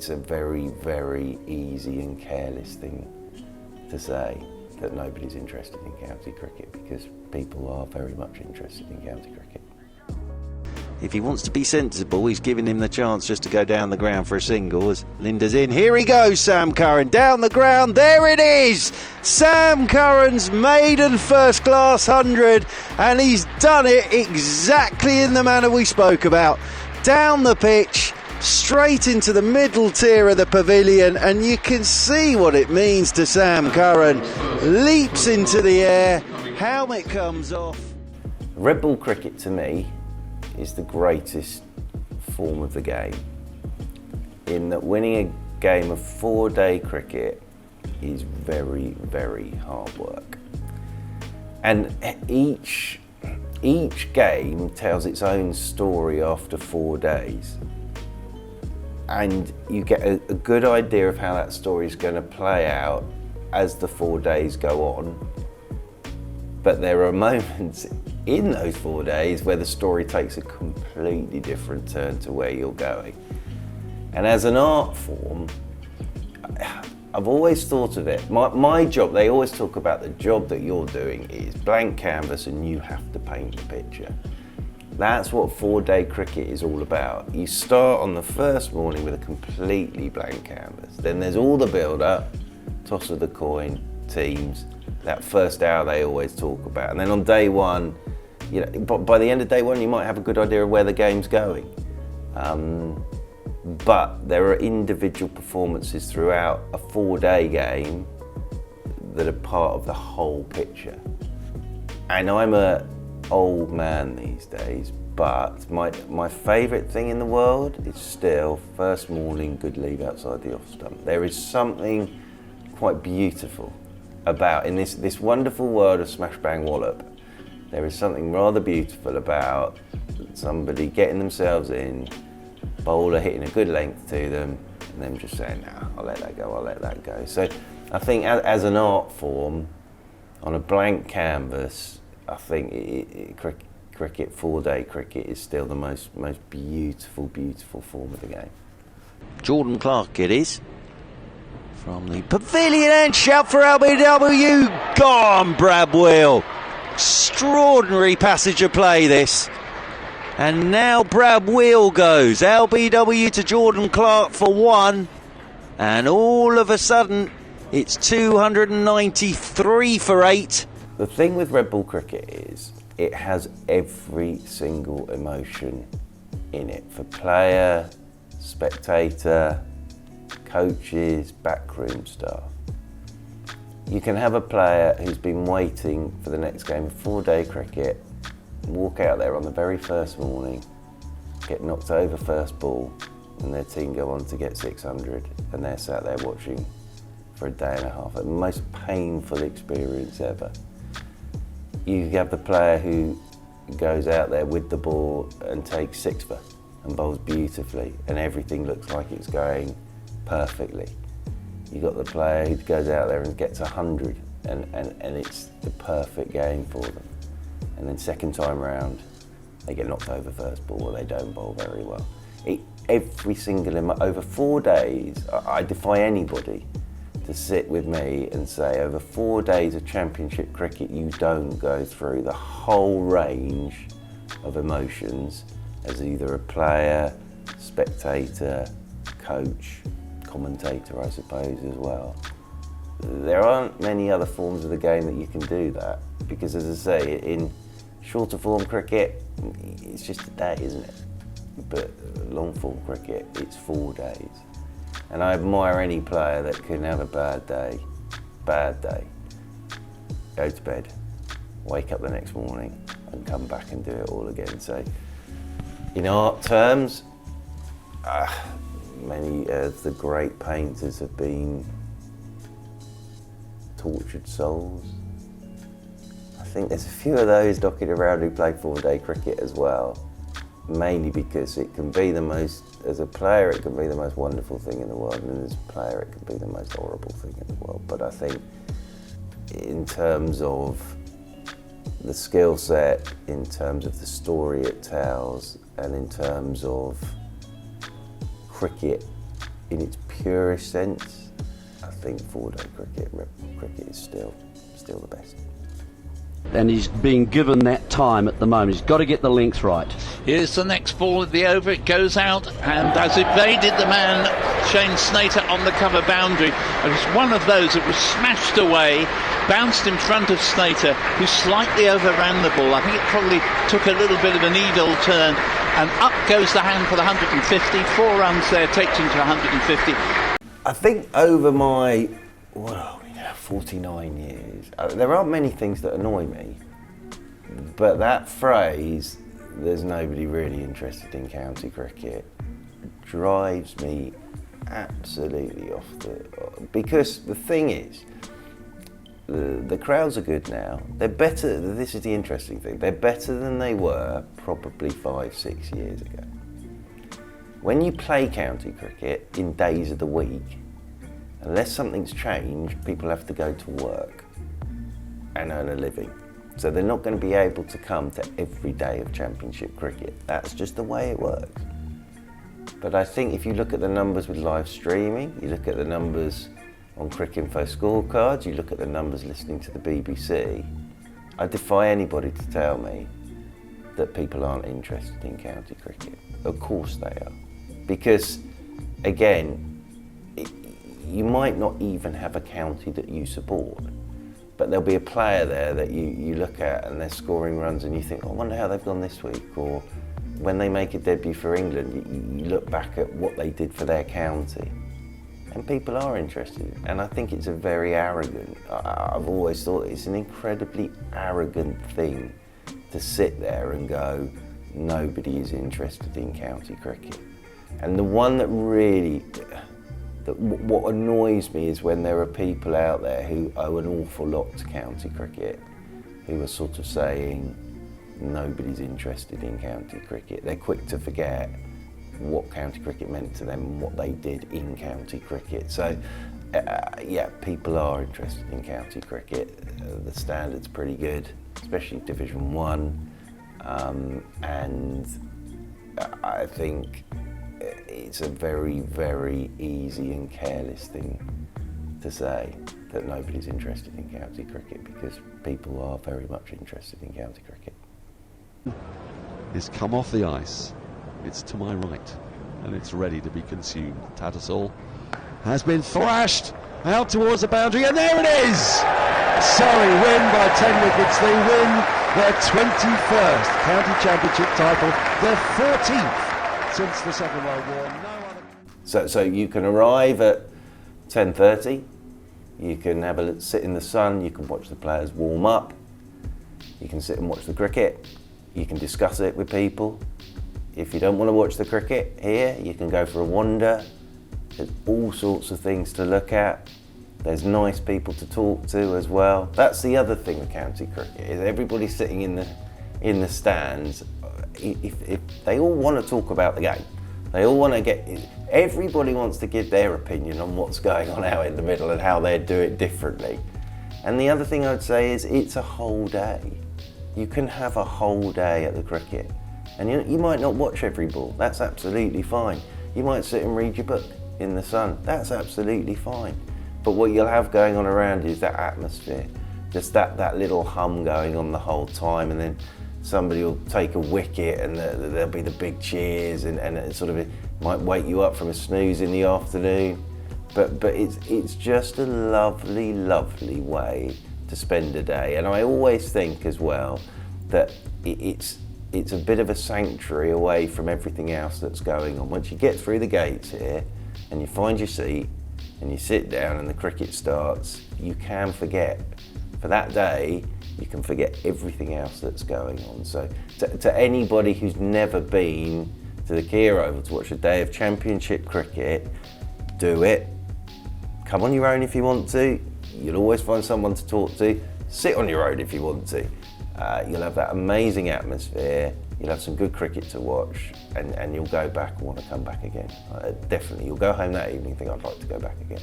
it's a very, very easy and careless thing to say that nobody's interested in county cricket, because people are very much interested in county cricket. If he wants to be sensible, he's giving him the chance just to go down the ground for a single as Linda's in. Here he goes, Sam Curran, down the ground. There it is! Sam Curran's maiden first-class 100, and he's done it exactly in the manner we spoke about. Down the pitch, straight into the middle tier of the pavilion, and you can see what it means to Sam Curran. Leaps into the air, helmet comes off. Red ball cricket, to me, is the greatest form of the game, in that winning a game of 4-day cricket is very, very hard work. And each game tells its own story after 4 days. And you get a good idea of how that story is going to play out as the 4 days go on. But there are moments in those 4 days where the story takes a completely different turn to where you're going. And as an art form, I've always thought of it. My job, they always talk about the job that you're doing is blank canvas and you have to paint the picture. That's what 4-day cricket is all about. You start on the first morning with a completely blank canvas. Then there's all the build-up, toss of the coin, teams, that first hour they always talk about. And then on day one, you know, by the end of day one, you might have a good idea of where the game's going. But there are individual performances throughout a 4-day game that are part of the whole picture. And I'm an old man these days, but my favourite thing in the world is still first morning, good leave outside the off stump. There is something quite beautiful about, in this wonderful world of smash bang wallop, there is something rather beautiful about somebody getting themselves in, bowler hitting a good length to them, and them just saying, no, I'll let that go, I'll let that go. So I think as an art form, on a blank canvas, I think cricket, 4-day cricket, is still the most beautiful, beautiful form of the game. Jordan Clark it is. From the pavilion, and shout for LBW. Go on, Brad Wheel. Extraordinary passage of play, this. And now Brad Wheel goes. LBW to Jordan Clark for 1. And all of a sudden, it's 293 for 8. The thing with red ball cricket is it has every single emotion in it, for player, spectator, coaches, backroom staff. You can have a player who's been waiting for the next game of 4-day cricket, walk out there on the very first morning, get knocked over first ball, and their team go on to get 600, and they're sat there watching for a day and a half. The most painful experience ever. You have the player who goes out there with the ball and takes 6 for and bowls beautifully, and everything looks like it's going perfectly. You've got the player who goes out there and gets 100 and it's the perfect game for them. And then second time round, they get knocked over first ball or they don't bowl very well. Every single, over 4 days, I defy anybody to sit with me and say over 4 days of championship cricket, you don't go through the whole range of emotions as either a player, spectator, coach, commentator, I suppose, as well. There aren't many other forms of the game that you can do that, because, as I say, in shorter form cricket, it's just a day, isn't it? But long form cricket, it's 4 days. And I admire any player that can have a bad day, go to bed, wake up the next morning and come back and do it all again. So, in art terms, many of the great painters have been tortured souls. I think there's a few of those dotted around who play 4-day cricket as well, mainly because it can be the most, as a player, it can be the most wonderful thing in the world, and as a player, it can be the most horrible thing in the world. But I think in terms of the skill set, in terms of the story it tells, and in terms of cricket in its purest sense, I think four-day cricket is still the best. And he's being given that time at the moment. He's got to get the length right. Here's the next ball at the over. It goes out and has evaded the man, Shane Snater, on the cover boundary. It was one of those that was smashed away, bounced in front of Snater, who slightly overran the ball. I think it probably took a little bit of an evil turn, and up goes the hand for the 150. 4 runs there takes him to 150. I think over my 49 years, there aren't many things that annoy me, but that phrase, "there's nobody really interested in county cricket," drives me absolutely off because the thing is, the crowds are good now. They're better. This is the interesting thing. They're better than they were probably 5-6 years ago. When you play county cricket in days of the week, unless something's changed, people have to go to work and earn a living. So they're not going to be able to come to every day of championship cricket. That's just the way it works. But I think if you look at the numbers with live streaming, you look at the numbers on Cricket Info scorecards, you look at the numbers listening to the BBC, I defy anybody to tell me that people aren't interested in county cricket. Of course they are. Because, again, you might not even have a county that you support, but there'll be a player there that you look at and they're scoring runs and you think, oh, I wonder how they've gone this week. Or when they make a debut for England, you look back at what they did for their county. And people are interested. And I think it's a very arrogant, I've always thought it's an incredibly arrogant thing to sit there and go, nobody is interested in county cricket. And the one that really, what annoys me is when there are people out there who owe an awful lot to county cricket, who are sort of saying nobody's interested in county cricket. They're quick to forget what county cricket meant to them and what they did in county cricket. So, yeah, people are interested in county cricket. The standard's pretty good, especially Division 1, and I think it's a very, very easy and careless thing to say that nobody's interested in county cricket, because people are very much interested in county cricket. It's come off the ice. It's to my right, and it's ready to be consumed. Tattersall has been thrashed out towards the boundary, and there it is! Surrey win by 10 wickets. They win their 21st county championship title, their 14th since the Second World War. No other... So you can arrive at 10:30, you can have a sit in the sun, you can watch the players warm up, you can sit and watch the cricket, you can discuss it with people. If you don't want to watch the cricket here, you can go for a wander. There's all sorts of things to look at. There's nice people to talk to as well. That's the other thing with county cricket, is everybody sitting in the stands, if they all want to talk about the game. They all want to everybody wants to give their opinion on what's going on out in the middle and how they do it differently. And the other thing I'd say is it's a whole day. You can have a whole day at the cricket. And you might not watch every ball, that's absolutely fine. You might sit and read your book in the sun, that's absolutely fine. But what you'll have going on around is that atmosphere, just that little hum going on the whole time, and then somebody will take a wicket and there'll be the big cheers, and it sort of it might wake you up from a snooze in the afternoon. But it's just a lovely, lovely way to spend a day. And I always think as well that it's a bit of a sanctuary away from everything else that's going on. Once you get through the gates here and you find your seat and you sit down and the cricket starts, you can forget. For that day, you can forget everything else that's going on. So to anybody who's never been to the Kia Oval to watch a day of championship cricket, do it. Come on your own if you want to. You'll always find someone to talk to. Sit on your own if you want to. You'll have that amazing atmosphere, you'll have some good cricket to watch, and you'll go back and want to come back again. Definitely, you'll go home that evening and think, I'd like to go back again.